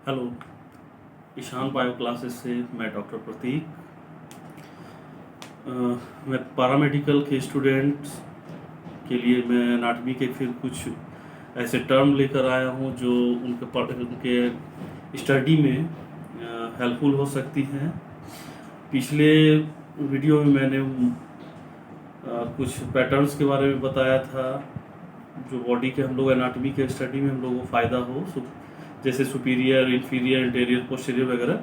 Hello, Ishan bio classes से मैं doctor प्रतीक। मैं पैरामेडिकल के स्टूडेंट्स के लिए मैं एनाटॉमी के फिर कुछ ऐसे टर्म लेकर आया हूँ जो उनके स्टडी में हेल्पफुल हो सकती हैं। पिछले वीडियो में मैंने कुछ पैटर्न्स के बारे में बताया था जो बॉडी के हम लोग एनाटॉमी के स्टडी में हम लोगों को फ़ायदा हो, जैसे सुपीरियर, इंफीरियर, इंटीरियर, पोस्टीरियर वगैरह।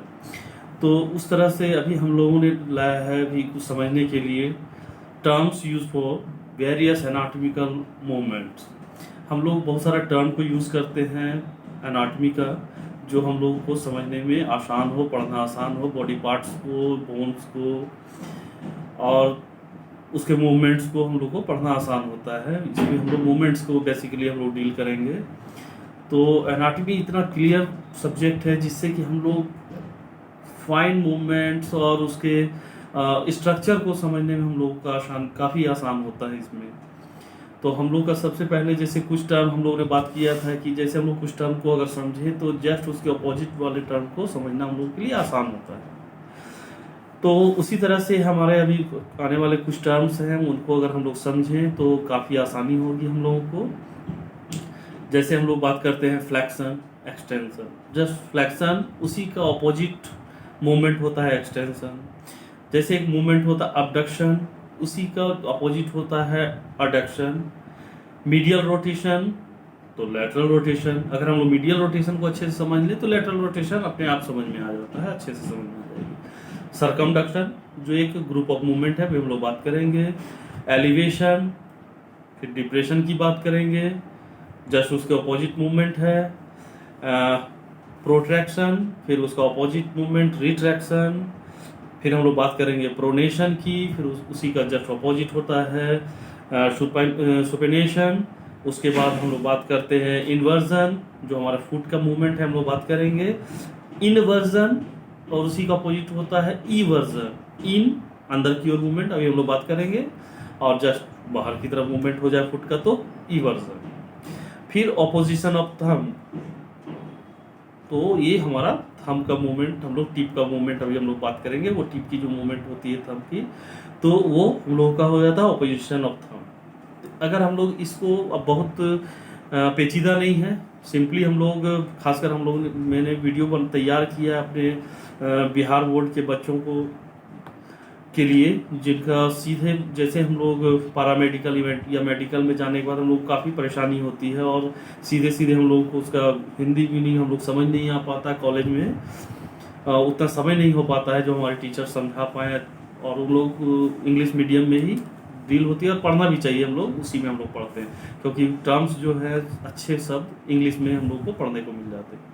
तो उस तरह से अभी हम लोगों ने लाया है अभी कुछ समझने के लिए terms use for various anatomical movements. हम लोग बहुत सारा टर्म को यूज़ करते हैं एनाटॉमी का, जो हम लोगों को समझने में आसान हो, पढ़ना आसान हो, बॉडी पार्ट्स को, बोन्स को और उसके मूवमेंट्स को हम लोग को पढ़ना आसान होता है। इसमें हम लोग मूवमेंट्स को बेसिकली हम लोग डील करेंगे। तो एनाटॉमी इतना क्लियर सब्जेक्ट है जिससे कि हम लोग फाइन मूवमेंट्स और उसके स्ट्रक्चर को समझने में हम लोग का काफ़ी आसान होता है इसमें। तो हम लोग का सबसे पहले जैसे कुछ टर्म हम लोगों ने बात किया था कि जैसे हम लोग कुछ टर्म को अगर समझें तो जस्ट उसके अपोजिट वाले टर्म को समझना हम लोगों के लिए आसान होता है। तो उसी तरह से हमारे अभी आने वाले कुछ टर्म्स हैं, उनको अगर हम लोग समझें तो काफ़ी आसानी होगी हम लोगों को। जैसे हम लोग बात करते हैं फ्लैक्शन, एक्सटेंशन। जस्ट फ्लैक्शन उसी का ऑपोजिट मूवमेंट होता है एक्सटेंशन। जैसे एक मूवमेंट होता है अबडक्शन, उसी का अपोजिट होता है अडक्शन। मीडियल रोटेशन तो लेटरल रोटेशन। अगर हम लोग मीडियल रोटेशन को अच्छे से समझ लें तो लेटरल रोटेशन अपने आप समझ में आ जाता है, अच्छे से समझ में आ जाएगी। सरकमडक्शन जो एक ग्रुप ऑफ मूवमेंट है भी हम लोग बात करेंगे। एलिवेशन, फिर डिप्रेशन की बात करेंगे, जस्ट उसके अपोजिट मूवमेंट है। प्रोट्रैक्शन, फिर उसका अपोजिट मूवमेंट रिट्रैक्शन। फिर हम लोग बात करेंगे प्रोनेशन की, फिर उसी का जस्ट अपोजिट होता है सुपेनेशन। उसके बाद हम लोग बात करते हैं इन्वर्जन, जो हमारा फुट का मूवमेंट है हम लोग बात करेंगे। इनवर्जन और उसी का अपोजिट होता है ईवर्जन। इन अंदर की ओर मूवमेंट अभी हम लोग बात करेंगे, और जस्ट बाहर की तरफ मूवमेंट हो जाए फुट का तो ईवर्जन। फिर ऑपोजिशन ऑफ थंब, तो ये हमारा थंब का मूवमेंट, हम लोग टिप का मूवमेंट अभी हम लोग बात करेंगे। वो टिप की जो मूवमेंट होती है थंब की, तो वो हम लोगों का हो जाता है ऑपोजिशन ऑफ थंब। अगर हम लोग इसको अब बहुत पेचीदा नहीं है, सिंपली हम लोग खासकर हम लोग मैंने वीडियो तैयार किया अपने बिहार बोर्ड के बच्चों को के लिए, जिनका सीधे जैसे हम लोग पैरामेडिकल इवेंट या मेडिकल में जाने के बाद हम लोग काफ़ी परेशानी होती है और सीधे सीधे हम लोग को उसका हिंदी भी नहीं, हम लोग समझ नहीं आ पाता, कॉलेज में उतना समय नहीं हो पाता है जो हमारे टीचर समझा पाए, और उन लोग इंग्लिश मीडियम में ही डील होती है और पढ़ना भी चाहिए, हम लोग उसी में हम लोग पढ़ते हैं क्योंकि टर्म्स जो है अच्छे शब्द इंग्लिश में हम लोग को पढ़ने को मिल जाते हैं।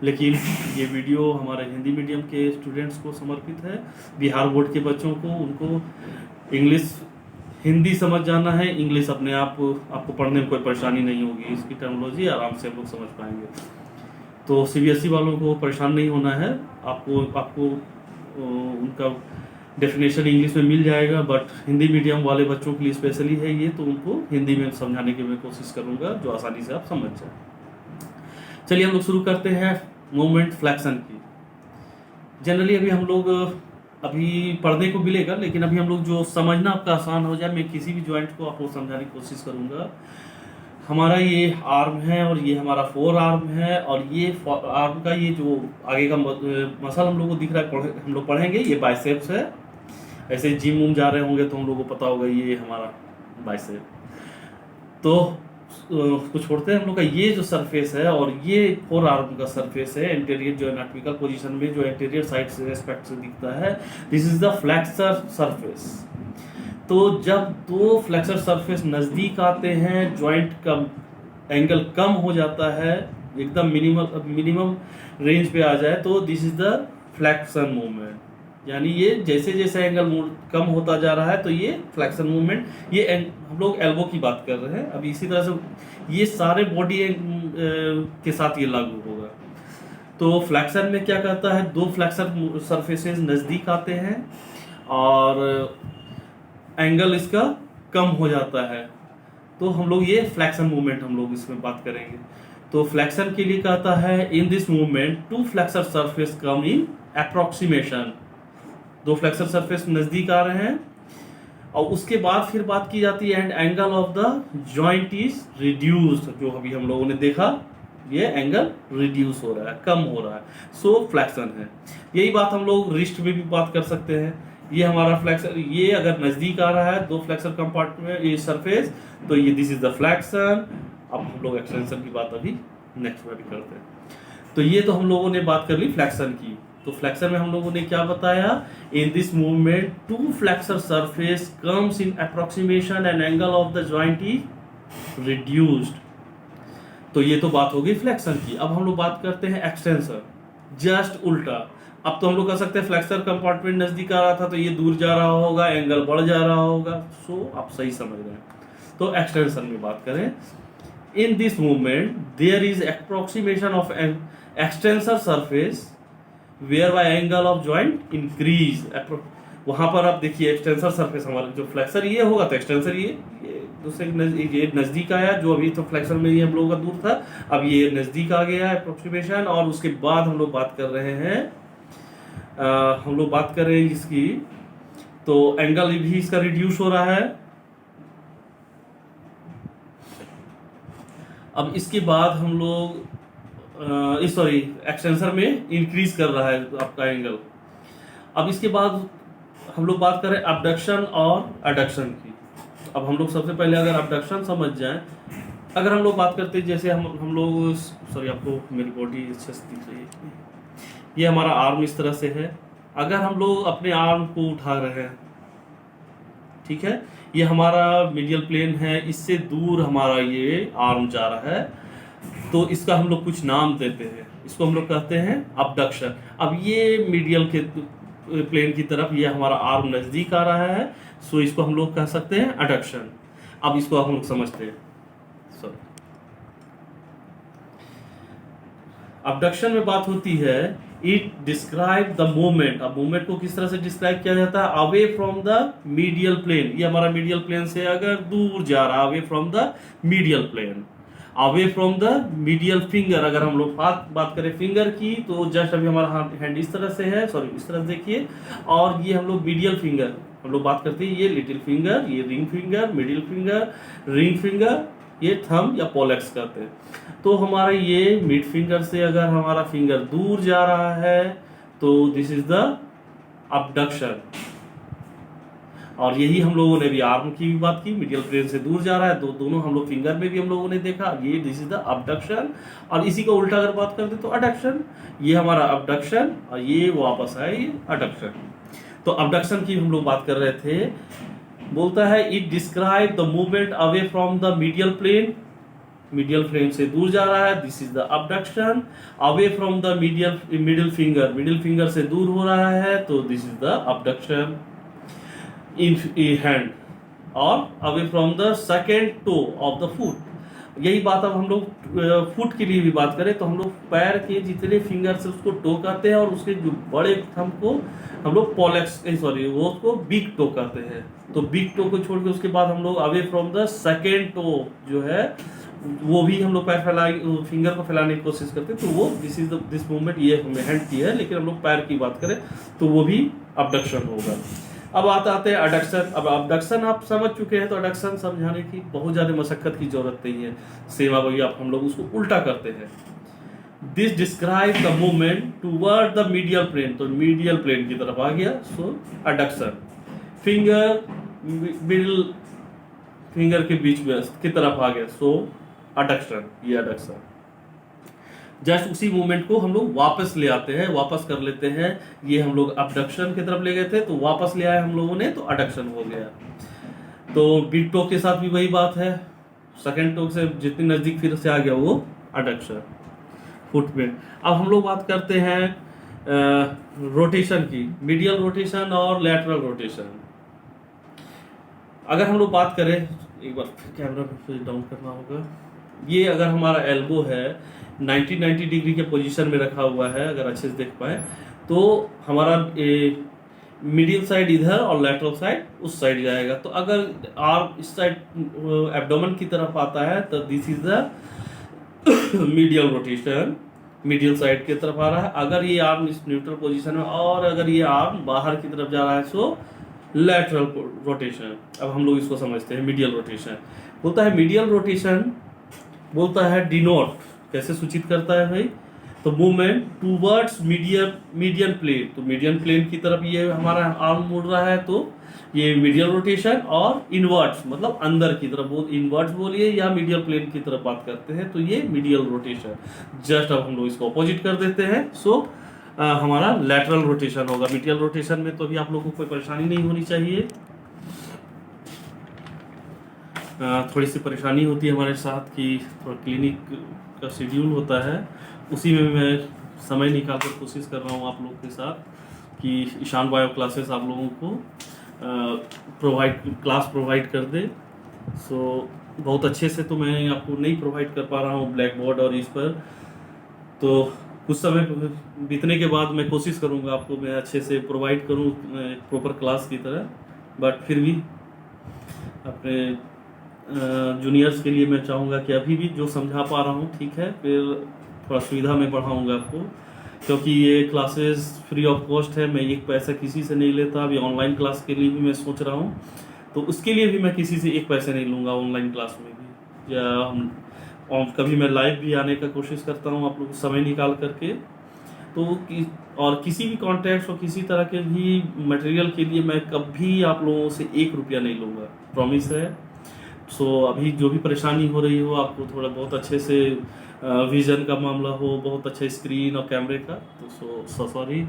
लेकिन ये वीडियो हमारे हिंदी मीडियम के स्टूडेंट्स को समर्पित है, बिहार बोर्ड के बच्चों को। उनको इंग्लिश हिंदी समझ जाना है, इंग्लिश अपने आप आपको पढ़ने में कोई परेशानी नहीं होगी, इसकी टर्मिनोलॉजी आराम से हम लोग समझ पाएंगे। तो सीबीएसई वालों को परेशान नहीं होना है, आपको उनका डेफिनेशन इंग्लिश में मिल जाएगा, बट हिंदी मीडियम वाले बच्चों के लिए स्पेशली है ये, तो उनको हिंदी में समझाने की मैं कोशिश करूँगा जो आसानी से आप समझ जाए। चलिए हम लोग शुरू करते हैं मूवमेंट फ्लैक्शन की। जनरली अभी हम लोग अभी पढ़ने को मिलेगा, लेकिन अभी हम लोग जो समझना आपका आसान हो जाए, मैं किसी भी जॉइंट को आपको समझाने की कोशिश करूंगा। हमारा ये आर्म है और ये हमारा फोर आर्म है, और ये आर्म का ये जो आगे का मसल हम लोग को दिख रहा है, हम लोग पढ़ेंगे, ये बाइसेप्स है। ऐसे जिम वूम जा रहे होंगे तो हम लोग को पता होगा ये हमारा बाइसेप। तो उसको छोड़ते हैं हम लोग का ये जो सरफेस है, और ये फोर आर्म का सरफेस है एंटीरियर, जो एनाटॉमिकल पोजीशन में जो एंटीरियर साइड से एस्पेक्ट से दिखता है, this is the flexor surface. तो जब दो फ्लेक्सर सरफेस नज़दीक आते हैं, जॉइंट का एंगल कम हो जाता है, एकदम मिनिमम रेंज पे आ जाए, तो this is the flexion movement. यानी ये जैसे जैसे एंगल कम होता जा रहा है तो ये फ्लेक्शन मूवमेंट, ये हम लोग एल्बो की बात कर रहे हैं। अब इसी तरह से ये सारे बॉडी के साथ ये लागू होगा। तो फ्लेक्शन में क्या कहता है, दो फ्लेक्सर सरफेसेस नज़दीक आते हैं और एंगल इसका कम हो जाता है, तो हम लोग ये फ्लेक्शन मूवमेंट हम लोग इसमें बात करेंगे। तो फ्लेक्शन के लिए कहता है in this movement two flexor surface come in approximation, दो फ्लेक्सर सरफेस नजदीक आ रहे हैं, और उसके बाद फिर बात की जाती है and angle of the joint is reduced, जो अभी हम लोगों ने देखा ये एंगल रिड्यूस हो रहा है, कम हो रहा है, सो फ्लेक्शन है। यही बात हम लोग रिस्ट में भी बात कर सकते हैं। ये हमारा फ्लेक्सर, ये अगर नजदीक आ रहा है दो फ्लेक्सर कंपार्टमेंट ये सरफेस, तो ये दिस इज द फ्लेक्शन। अब हम लोग एक्सटेंशन की बात अभी नेक्स्ट में भी करते हैं। तो ये तो हम लोगों ने बात कर ली फ्लेक्शन की। तो फ्लेक्शन में हम लोगों ने क्या बताया, in this movement two flexor surface comes in approximation and angle of the joint is reduced. तो ये तो बात हो गई फ्लेक्शन की। अब हम लोग बात करते हैं एक्सटेंशन, जस्ट उल्टा। अब तो हम लोग कह सकते हैं फ्लेक्सर कंपार्टमेंट नजदीक आ रहा था तो ये दूर जा रहा होगा, एंगल बढ़ जा रहा होगा, सो आप सही समझ रहे हैं। तो एक्सटेंशन में बात करें, in this movement there is approximation of an extensor surface whereby angle of joint increase. वहां पर आप देखिए एक्सटेंसर सरफेस हमारा जो फ्लेक्सर ये होगा तो एक्सटेंसर ये दूसरे ये नजदीक आया, जो अभी तो फ्लेक्सर में ये हम लोगों का दूर था, अब ये नजदीक आ गया है अप्रोक्सीमेशन। और उसके बाद हम लोग बात कर रहे हैं हम लोग बात कर रहे हैं इसकी, तो एंगल भी इसका रिड्यूस हो रहा है। अब इसके बाद हम लोग सॉरी एक्सटेंसर में इंक्रीज कर रहा है आपका एंगल। अब इसके बाद हम लोग बात करें अबडक्शन और एडक्शन की। अब हम लोग सबसे पहले अगर अबडक्शन समझ जाएं, अगर हम लोग बात करते हैं जैसे हम लोग सॉरी आपको मेरी बॉडी अच्छे से दिख रही है, ये हमारा आर्म इस तरह से है। अगर हम लोग अपने आर्म को उठा रहे हैं, ठीक है, ये हमारा मीडियल प्लेन है, इससे दूर हमारा ये आर्म जा रहा है, तो इसका हम लोग कुछ नाम देते हैं, इसको हम लोग कहते हैं अबडक्शन। अब ये मीडियल के प्लेन की तरफ ये हमारा आर्म नजदीक आ रहा है, सो इसको हम लोग कह सकते हैं एडक्शन। अब इसको हम लोग समझते हैं, सॉरी अबडक्शन में बात होती है इट डिस्क्राइब द मूवमेंट। अब मूवमेंट को किस तरह से डिस्क्राइब किया जाता है, away from the medial plane, ये हमारा मीडियल प्लेन से अगर दूर जा रहा है, away from the medial plane, away from the medial finger. अगर हम लोग बात करें फिंगर की, तो जस्ट अभी हमारा हैंड इस तरह से है, सॉरी इस तरह से देखिए, और ये हम लोग मीडियल फिंगर हम लोग बात करते हैं, ये लिटिल फिंगर, ये ring finger, middle finger, ring finger, ये थंब या पोलेक्स कहते हैं। तो हमारा ये मिड फिंगर से अगर हमारा फिंगर दूर जा रहा है तो दिस इज द अबडक्शन। और यही हम लोगों ने भी आर्म की भी बात की, मीडियल प्लेन से दूर जा रहा है, दोनों हम लोग फिंगर में भी हम लोगों ने देखा, ये दिस इज द अबडक्शन। और इसी का उल्टा अगर बात करते तो अडक्शन, ये हमारा अबडक्शन और ये वापस है ये अडक्शन। तो अबडक्शन की हम लोग बात कर रहे थे, बोलता है it describe the movement away from the medial plane, medial plane से दूर जा रहा है, this is the abduction. Away from the middle finger, middle finger से दूर हो रहा है, तो this is the abduction in hand. और away from the second toe of the foot, यही बात अब हम लोग फुट के लिए भी बात करें तो हम लोग पैर के जितने फिंगर से उसको टो कहते हैं, और उसके जो बड़े थंब को हम लोग पोलेक्स सॉरी वो उसको बिग टो कहते हैं। तो बिग टो को छोड़ के उसके बाद हम लोग away from the second toe जो है वो भी हम लोग पैर फैलाए फिंगर को फैलाने की कोशिश करते हैं, तो वो दिस मूवमेंट ये हैंड की है, लेकिन हम लोग पैर की बात करें तो वो भी अबडक्शन होगा। अब आते हैं अडक्शन। अब अबडक्शन आप समझ चुके हैं, तो अडक्शन समझाने की बहुत ज्यादा मशक्कत की जरूरत नहीं है, सेवा वही आप हम लोग उसको उल्टा करते हैं। This describe the movement toward the medial plane, तो मीडियल प्लेन की तरफ आ गया, so adduction. Finger middle finger के बीच में की तरफ आ गया, सो अडक्शन, ये अडक्शन। जस्ट उसी मूवमेंट को हम लोग वापस ले आते हैं, वापस कर लेते हैं, ये हम लोग अबडक्शन की तरफ ले गए थे तो वापस ले आए हम लोगों ने, तो अडक्शन हो गया। तो बिग टो के साथ भी वही बात है, सेकेंड टो से जितनी नजदीक फिर से आ गया वो अडक्शन फुट में। अब हम लोग बात करते हैं रोटेशन की, मीडियल रोटेशन और लैटरल रोटेशन। अगर हम लोग बात करें, एक बार कैमरा पे डाउन करना होगा, ये अगर हमारा एल्बो है 90 डिग्री के पोजीशन में रखा हुआ है, अगर अच्छे से देख पाए तो हमारा मिडिल साइड इधर और लैटरल साइड उस साइड जाएगा। तो अगर आर्म इस साइड एब्डोमेन की तरफ आता है तो this is the medial rotation, medial side की तरफ आ रहा है। अगर ये आर्म इस न्यूट्रल पोजीशन में और अगर ये आर्म बाहर की तरफ जा रहा है सो लैटरल रोटेशन। अब हम लोग इसको समझते हैं मीडियल रोटेशन। बोलता है मीडियल रोटेशन, बोलता है डिनोट, कैसे सूचित करता है भाई, तो मूवमेंट टूवर्ड्स मीडियन प्लेन, तो मीडियन प्लेन की तरफ ये हमारा आर्म मुड़ रहा है तो ये मीडियल रोटेशन। और इनवर्ट्स मतलब अंदर की तरफ, बोल इनवर्ट्स बोलिए या मीडियल प्लेन की तरफ बात करते हैं तो ये मीडियल रोटेशन। जस्ट अब हम लोग इसको अपोजिट कर देते हैं सो हमारा लैटरल रोटेशन होगा। मीडियल रोटेशन में तो अभी आप लोगों को कोई परेशानी नहीं होनी चाहिए। थोड़ी सी परेशानी होती है हमारे साथ कि थोड़ा क्लिनिक का शेड्यूल होता है, उसी में मैं समय निकाल कर कोशिश कर रहा हूँ आप लोगों के साथ कि ईशान बायो क्लासेस आप लोगों को क्लास प्रोवाइड कर दे। सो बहुत अच्छे से तो मैं आपको नहीं प्रोवाइड कर पा रहा हूँ ब्लैक बोर्ड और इस पर, तो कुछ समय बीतने के बाद मैं कोशिश करूँगा आपको मैं अच्छे से प्रोवाइड करूँ प्रॉपर क्लास की तरह। बट फिर भी अपने जूनियर्स के लिए मैं चाहूँगा कि अभी भी जो समझा पा रहा हूँ ठीक है, फिर थोड़ा सुविधा में बढ़ाऊँगा आपको, क्योंकि ये क्लासेस फ्री ऑफ कॉस्ट है। मैं एक पैसा किसी से नहीं लेता। अभी ऑनलाइन क्लास के लिए भी मैं सोच रहा हूँ तो उसके लिए भी मैं किसी से एक पैसे नहीं लूँगा ऑनलाइन क्लास में भी, या हम और कभी मैं लाइव भी आने का कोशिश करता हूँ आप लोग समय निकाल करके। तो और किसी भी कॉन्टेक्ट और किसी तरह के भी मटेरियल के लिए मैं कभी आप लोगों से 1 रुपया नहीं लूँगा, प्रॉमिस है। सो अभी जो भी परेशानी हो रही हो आपको, थोड़ा बहुत अच्छे से विज़न का मामला हो, बहुत अच्छा स्क्रीन और कैमरे का, तो सॉरी,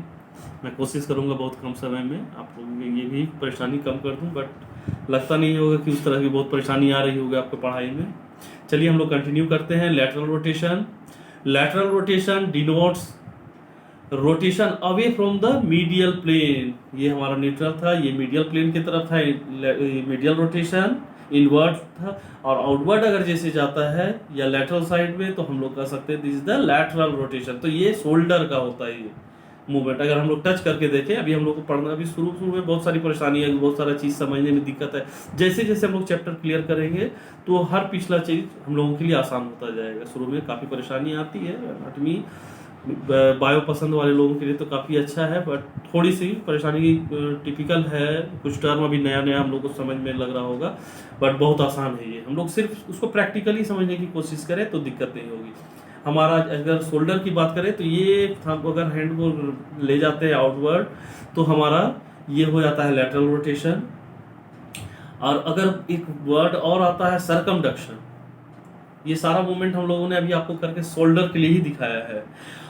मैं कोशिश करूँगा बहुत कम समय में आप लोगों की ये भी परेशानी कम कर दूँ। बट लगता नहीं होगा कि उस तरह की बहुत परेशानी आ रही होगी आपको पढ़ाई में। चलिए हम लोग कंटिन्यू करते हैं। Lateral rotation, lateral rotation denotes rotation away from the medial plane. ये हमारा न्यूट्रल था, ये मीडियल प्लेन की तरफ था, मीडियल रोटेशन इनवर्ट था। और आउटवर्ड अगर जैसे जाता है या लैटरल साइड में तो हम लोग कह सकते हैं this is the lateral rotation. तो ये शोल्डर का होता है ये मूवमेंट। अगर हम लोग टच करके देखें, अभी हम लोग को पढ़ना, अभी शुरू में बहुत सारी परेशानी है, बहुत सारा चीज़ समझने में दिक्कत है। जैसे जैसे हम लोग चैप्टर क्लियर करेंगे तो हर पिछला चीज़ हम लोगों के लिए आसान होता जाएगा। शुरू में काफ़ी परेशानी आती है, एनाटॉमी बायो पसंद वाले लोगों के लिए तो काफ़ी अच्छा है, बट थोड़ी सी परेशानी टिपिकल है। कुछ टर्म अभी नया नया हम लोग को समझ में लग रहा होगा, बट बहुत आसान है ये। हम लोग सिर्फ उसको प्रैक्टिकली समझने की कोशिश करें तो दिक्कत नहीं होगी। हमारा अगर शोल्डर की बात करें तो ये हम अगर हैंड को ले जाते हैं आउटवर्ड तो हमारा ये हो जाता है लैटरल रोटेशन। और अगर एक वर्ड और आता है सरकमडक्शन, ये सारा मूवमेंट हम लोगों ने अभी आपको करके शोल्डर के लिए ही दिखाया है।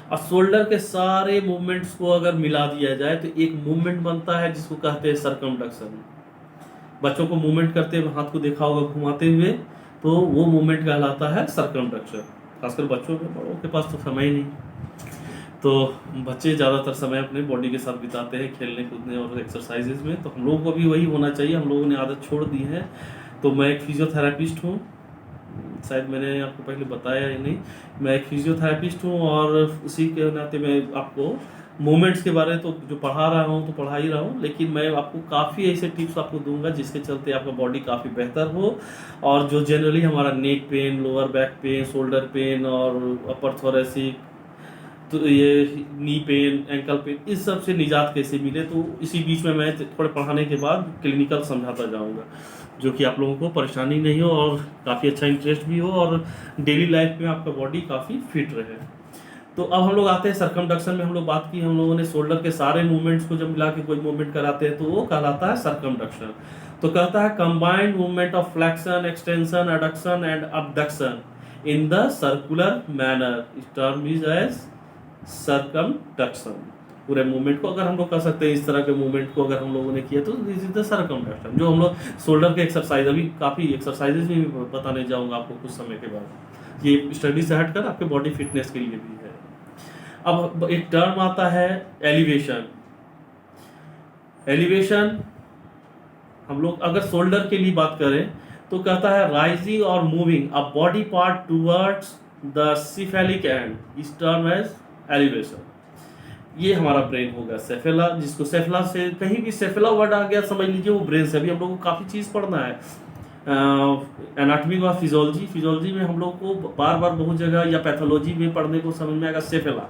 और शोल्डर के सारे मूवमेंट्स को अगर मिला दिया जाए तो एक मूवमेंट बनता है जिसको कहते हैं सरकमडक्शन। बच्चों को मूवमेंट करते हुए हाथ को देखा होगा घुमाते हुए, तो वो मूवमेंट कहलाता है सरकमडक्शन। खासकर बच्चों के, बड़ों के पास तो समय ही नहीं, तो बच्चे ज़्यादातर समय अपने बॉडी के साथ बिताते हैं खेलने कूदने और एक्सरसाइजेज में। तो हम लोगों को भी वही होना चाहिए। हम लोगों ने आदत छोड़ दी है। तो मैं एक फिजियोथेरेपिस्ट हूँ, शायद मैंने आपको पहले बताया या नहीं, मैं एक फिजियोथेरेपिस्ट हूँ और उसी के नाते मैं आपको मूवमेंट्स के बारे तो जो पढ़ा रहा हूँ तो पढ़ा ही रहा हूँ, लेकिन मैं आपको काफ़ी ऐसे टिप्स आपको दूंगा जिसके चलते आपका बॉडी काफ़ी बेहतर हो। और जो जनरली हमारा neck pain, lower back pain, shoulder pain और अपर थोरेसिक, तो ये नी पेन, एंकल पेन, इस सब से निजात कैसे मिले, तो इसी बीच में मैं थोड़े पढ़ाने के बाद क्लिनिकल समझाता जाऊँगा, जो कि आप लोगों को परेशानी नहीं हो और काफ़ी अच्छा इंटरेस्ट भी हो और डेली लाइफ में आपका बॉडी काफ़ी फिट रहे। तो अब हम लोग आते हैं सरकमडक्शन में। हम लोग बात की, हम लोगों ने शोल्डर के सारे मूवमेंट्स को जब मिला के कोई मूवमेंट कराते हैं तो वो कहलाता है सरकमडक्शन। तो कहता है combined movement of flexion, extension, adduction and abduction in the circular manner is term is as circumduction. पूरे मूवमेंट को अगर हम लोग कर सकते हैं, इस तरह के मूवमेंट को अगर हम लोगों ने किया तो दिस इज द सरकमडक्शन। जो हम लोग शोल्डर के एक्सरसाइज, अभी काफ़ी एक्सरसाइजेज भी बताने जाऊंगा आपको कुछ समय के बाद, ये स्टडी से हटकर आपके बॉडी फिटनेस के लिए भी है। अब एक टर्म आता है एलिवेशन। एलिवेशन हम लोग अगर शोल्डर के लिए बात करें तो कहता है राइजिंग और moving a body part towards the cephalic and, इस टर्म एज एलिवेशन। ये हमारा ब्रेन होगा, सेफेला, जिसको सेफला से कहीं भी सेफेला वर्ड आ गया समझ लीजिए वो ब्रेन से। अभी हम लोग को काफ़ी चीज़ पढ़ना है। एनाटॉमी और फिजियोलॉजी, फिजियोलॉजी में हम लोग को बार बार बहुत जगह या पैथोलॉजी में पढ़ने को समझ में आएगा सेफेला।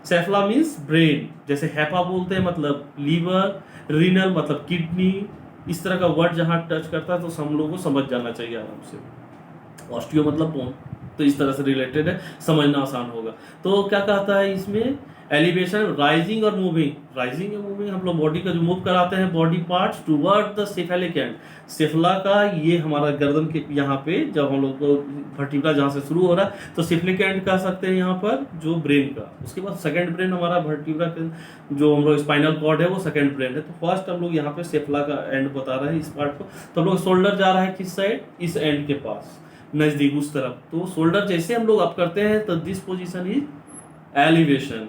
सेफला मीन्स ब्रेन, जैसे हैपा बोलते हैं मतलब लीवर, रीनल मतलब किडनी, इस तरह का वर्ड जहाँ टच करता है तो हम लोगों को समझ जाना चाहिए आराम से। ऑस्टियो मतलब बोन, तो इस तरह से रिलेटेड है, समझना आसान होगा। तो क्या कहता है इसमें, एलिवेशन, राइजिंग और मूविंग। राइजिंग और मूविंग हम लोग बॉडी का जो मूव कराते हैं body parts toward the cephalic end, सेफला का ये हमारा गर्दन के यहाँ पे जब हम लोग को वर्टिब्रा जहाँ से शुरू हो रहा है तो सेफेलिक एंड कह सकते हैं यहाँ पर जो ब्रेन का। उसके बाद सेकंड ब्रेन हमारा वर्टिब्रा के जो हम लोग स्पाइनल कॉर्ड है वो सेकंड ब्रेन है। तो फर्स्ट हम लोग यहाँ पे सेफला का एंड बता रहे हैं इस पार्ट को। तो हम लोग शोल्डर जा रहा है किस साइड, इस एंड के पास नजदीक उस तरफ। तो शोल्डर जैसे हम लोग अप करते हैं तो this position is elevation.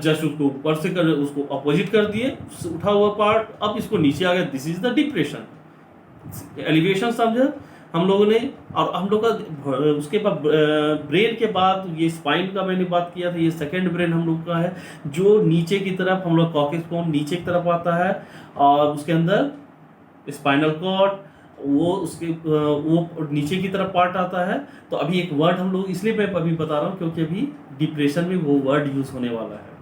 Just उसको ऊपर से कर, उसको अपोजिट कर दिए, उठा हुआ पार्ट, अब इसको नीचे आ गया, this is the depression. Elevation समझे हम लोगों ने। और हम लोग का उसके बाद ब्रेन के बाद ये स्पाइन का मैंने बात किया था, ये सेकंड ब्रेन हम लोग का है जो नीचे की तरफ हम लोग कॉर्टेक्स बोन नीचे की तरफ आता है और उसके अंदर स्पाइनल कॉर्ड वो उसके वो नीचे की तरफ पार्ट आता है। तो अभी एक वर्ड हम लोग इसलिए मैं अभी बता रहा हूँ क्योंकि अभी डिप्रेशन में वो वर्ड यूज होने वाला है।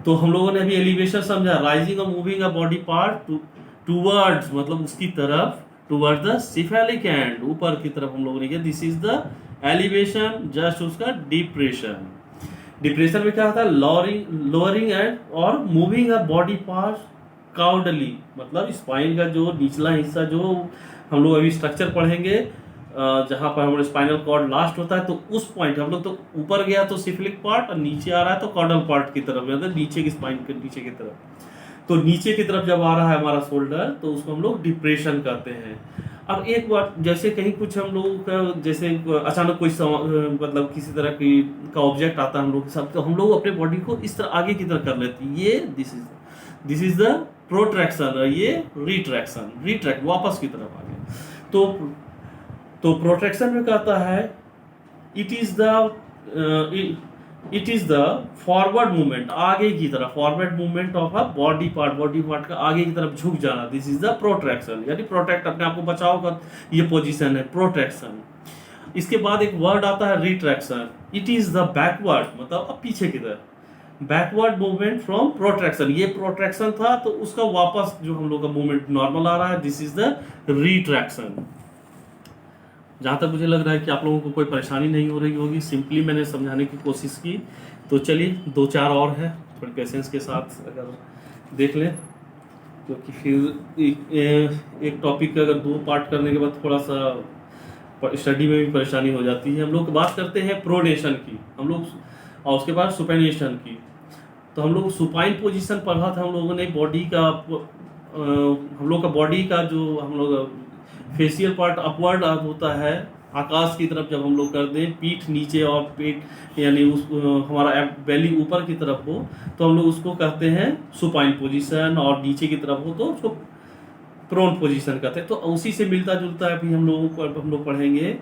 तो हम लोगों ने अभी एलिवेशन समझा, राइजिंग और moving a body part towards मतलब उसकी तरफ, टूवर्ड द सेफेलिक एंड ऊपर की तरफ हम लोगों ने किया, this is the elevation. Just उसका डिप्रेशन। डिप्रेशन में क्या होता है, लोअरिंग एंड और मूविंग अ बॉडी पार्ट काउडली मतलब स्पाइन का जो निचला हिस्सा जो हम लोग अभी स्ट्रक्चर पढ़ेंगे जहां पर हमारे स्पाइनल कॉर्ड लास्ट होता है, तो उस पॉइंट हम लोग तो ऊपर गया तो सिफिलिक पार्ट और नीचे आ रहा है तो कॉर्डल पार्ट की तरफ, मतलब नीचे की स्पाइन के नीचे की तरफ। तो नीचे की तरफ जब आ रहा है हमारा शोल्डर तो उसको हम लोग डिप्रेशन कहते हैं। अब एक बात, जैसे कहीं कुछ हम लोगों का जैसे अचानक कोई मतलब किसी तरह की का ऑब्जेक्ट आता है हम लोग के साथ, तो हम लोग अपने बॉडी को इस तरह आगे की तरफ कर लेते हैं। ये दिस इज द प्रोट्रैक्शन, ये रिट्रैक्शन, रिट्रैक्ट वापस की तरफ आ गया। तो प्रोट्रैक्शन में कहता है it is the forward movement, आगे की तरफ, forward movement of a body part का आगे की तरफ झुक जाना, दिस इज द प्रोट्रैक्शन। यानी प्रोटेक्ट, अपने आप को बचाव का ये पोजीशन है प्रोट्रैक्शन। इसके बाद एक वर्ड आता है retraction, it is the backward मतलब अब पीछे की तरफ, बैकवर्ड मूवमेंट फ्रॉम प्रोट्रैक्शन। ये प्रोट्रैक्शन था तो उसका वापस जो हम लोग का मूवमेंट नॉर्मल आ रहा है, दिस इज द रिट्रैक्शन। जहाँ तक मुझे लग रहा है कि आप लोगों को कोई परेशानी नहीं हो रही होगी, सिंपली मैंने समझाने की कोशिश की। तो चलिए 2-4 और है, थोड़े पेशेंस के साथ अगर देख लें, क्योंकि फिर एक टॉपिक का अगर 2 पार्ट करने के बाद थोड़ा सा स्टडी में भी परेशानी हो जाती है। हम लोग बात करते हैं प्रोनेशन की हम लोग, और उसके बाद सुपेनेशन की। तो हम लोग सुपाइन पोजीशन पढ़ा था हम लोगों ने, बॉडी का हम लोग का बॉडी का जो हम लोग फेशियल पार्ट अपवर्ड होता है आकाश की तरफ जब हम लोग कर दें, पीठ नीचे और पेट यानी उस हमारा बेली ऊपर की तरफ हो तो हम लोग उसको कहते हैं सुपाइन पोजीशन, और नीचे की तरफ हो तो उसको प्रोन पोजीशन कहते हैं। तो उसी से मिलता जुलता है अभी हम लोग पढ़ेंगे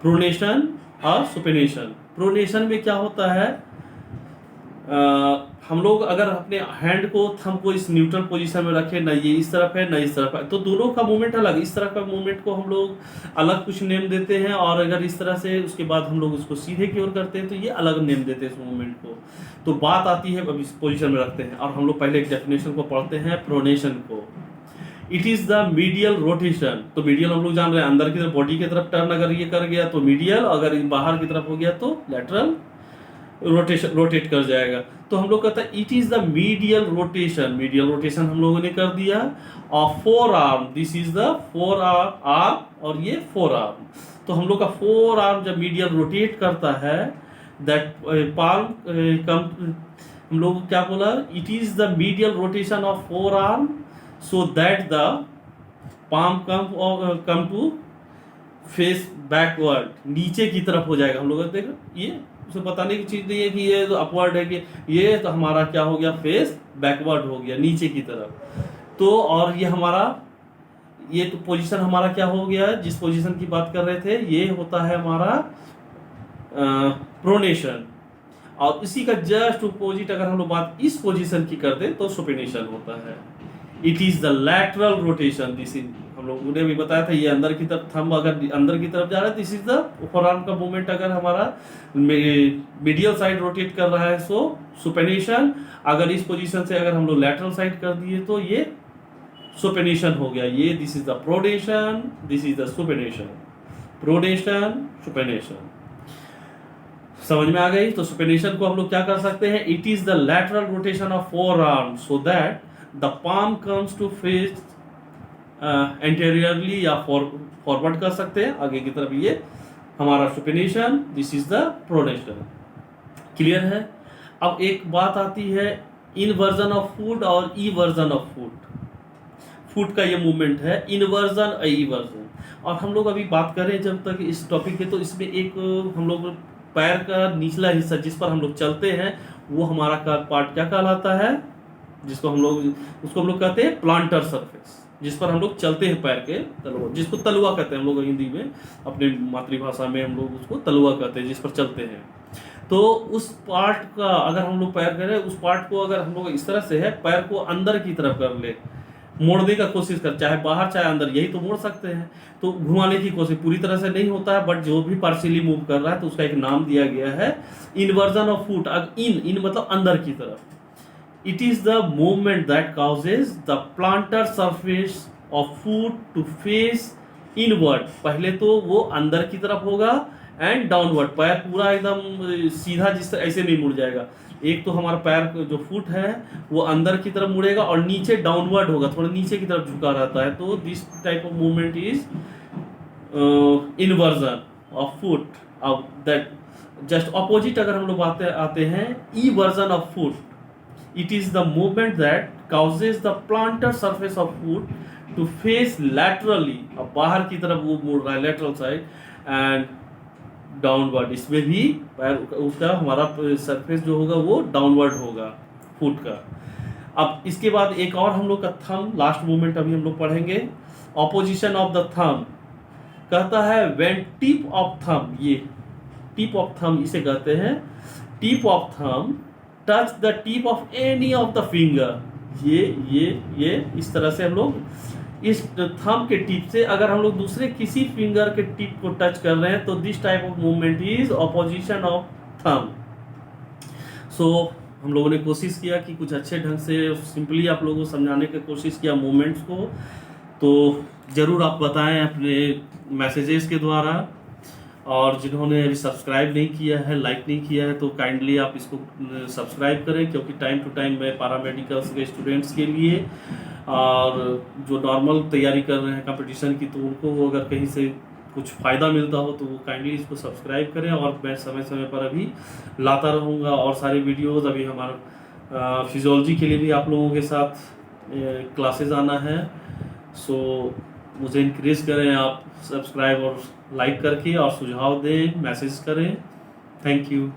प्रोनेशन और सुपेनेशन। प्रोनेशन में क्या होता है, हम लोग अगर अपने हैंड को थंब को इस न्यूट्रल पोजीशन में रखें, ना ये इस तरफ है ना इस तरफ है, तो दोनों का मूवमेंट अलग, इस तरह का मूवमेंट को हम लोग अलग कुछ नेम देते हैं, और अगर इस तरह से उसके बाद हम लोग उसको सीधे की ओर करते हैं तो ये अलग नेम देते हैं इस मूवमेंट को। तो बात आती है अब इस पोजीशन में रखते हैं, और हम लोग पहले एक डेफिनेशन को पढ़ते हैं प्रोनेशन को। It is the medial rotation. तो मीडियल हम लोग जान रहे हैं अंदर की तरफ बॉडी की तरफ टर्न अगर ये कर गया तो मीडियल, अगर बाहर की तरफ हो गया तो लेटरल रोटेट कर जाएगा। तो हम लोग कहते हैं it is the medial rotation. Medial rotation हम लोगों ने कर दिया, और forearm, this is the forearm और ये फोर आर्म। तो हम लोग का फोर आर्म जब मीडियल रोटेट करता है, दैट पाल्म कम, हम लोग क्या बोला, it is the medial rotation of forearm so that the palm come to face backward, नीचे की तरफ हो जाएगा। हम लोग देखो ये उसे बताने की चीज नहीं है कि ये तो अपवर्ड है, कि ये तो हमारा क्या हो गया, फेस बैकवर्ड हो गया नीचे की तरफ। तो और ये हमारा ये तो पोजीशन हमारा क्या हो गया, जिस पोजीशन की बात कर रहे थे, ये होता है हमारा प्रोनेशन। और इसी का जस्ट अपोजिट अगर हम लोग बात इस पोजीशन की कर दें तो सुपेनेशन होता है। It is the lateral rotation. This is, हम लोगों ने भी बताया था, ये अंदर की तरफ, थंब अगर अंदर की तरफ जा रहा है, दिस इज द फोरआर्म का मूवमेंट। अगर हमारा मीडियल साइड रोटेट कर रहा है सो सुपेनेशन। अगर इस पोजीशन से अगर हम लोग लैटरल साइड कर दिए तो ये सुपेनेशन हो गया। ये this is the pronation, this is the supination. Pronation, supination, समझ में आ गई। तो सुपेनेशन को हम लोग क्या कर सकते हैं, it is the lateral rotation of forearm so that the palm comes to face anteriorly, या फॉरवर्ड कर सकते हैं आगे की तरफ। ये हमारा supination, this is the pronation. Clear है। अब एक बात आती है इनवर्जन ऑफ फूड और इवर्जन ऑफ फूड। फूड का ये मूवमेंट है इनवर्जन और इवर्जन। और हम लोग अभी बात करें जब तक इस टॉपिक पे, तो इसमें एक हम लोग पैर का निचला हिस्सा जिस पर हम लोग चलते हैं, वो हमारा का पार्ट क्या कहलाता है, जिसको हम लोग, उसको हम लोग कहते हैं प्लांटर सरफेस, जिस पर हम लोग चलते हैं पैर के तलुआ, जिसको तलुआ कहते हैं हम लोग हिंदी में, अपने मातृभाषा में हम लोग उसको तलुआ कहते हैं, जिस पर चलते हैं। तो उस पार्ट का अगर हम लोग पैर करें, उस पार्ट को अगर हम लोग इस तरह से है, पैर को अंदर की तरफ कर ले, मोड़ने का कोशिश कर, चाहे बाहर चाहे अंदर, यही तो मोड़ सकते हैं। तो घुमाने की कोशिश, पूरी तरह से नहीं होता है, बट जो भी पार्शियली मूव कर रहा है तो उसका एक नाम दिया गया है इनवर्जन ऑफ फुट। इन मतलब अंदर की तरफ। It is the movement that causes the plantar surface of foot to face inward. पहले तो वो अंदर की तरफ होगा एंड डाउनवर्ड, पैर पूरा एकदम सीधा, जिस ऐसे नहीं मुड़ जाएगा। एक तो हमारा पैर जो फुट है वो अंदर की तरफ मुड़ेगा और नीचे डाउनवर्ड होगा, थोड़ा नीचे की तरफ झुका रहता है। तो this type of movement is inversion of foot. अब दैट जस्ट ऑपोजिट अगर हम लोग आते हैं eversion of foot, it is the movement that causes the plantar surface of foot to face laterally. अब बाहर की तरफ वो मुड़ रहा है, लेटरल साइड एंड डाउनवर्ड। इसमें भी पैर उसका हमारा सरफेस जो होगा वो डाउनवर्ड होगा फुट का। अब इसके बाद एक और हम लोग का थंब, लास्ट मूवमेंट अभी हम लोग पढ़ेंगे। ऑपोजिशन ऑफ द थंब कहता है व्हेन टिप ऑफ थंब, ये टिप ऑफ थंब इसे कहते हैं, tip of thumb touch the tip of any of the finger. ये इस तरह से हम लोग इस थंब के टिप से अगर हम लोग दूसरे किसी फिंगर के टिप को टच कर रहे हैं तो this type of movement is opposition of thumb. So हम लोगों ने कोशिश किया कि कुछ अच्छे ढंग से सिंपली आप लोगों को समझाने की कोशिश किया मूवमेंट्स को। तो ज़रूर आप बताएं अपने मैसेजेस के द्वारा, और जिन्होंने अभी सब्सक्राइब नहीं किया है, लाइक नहीं किया है, तो काइंडली आप इसको सब्सक्राइब करें, क्योंकि टाइम टू टाइम मैं पैरामेडिकल्स के स्टूडेंट्स के लिए और जो नॉर्मल तैयारी कर रहे हैं कंपटीशन की, तो उनको अगर कहीं से कुछ फ़ायदा मिलता हो तो वो काइंडली इसको सब्सक्राइब करें। और मैं समय समय पर अभी लाता रहूँगा और सारे वीडियोस। अभी हमारा फिजियोलॉजी के लिए भी आप लोगों के साथ क्लासेस आना है। सो मुझे इंकरेज करें आप सब्सक्राइब और लाइक करके, और सुझाव दें, मैसेज करें। Thank you.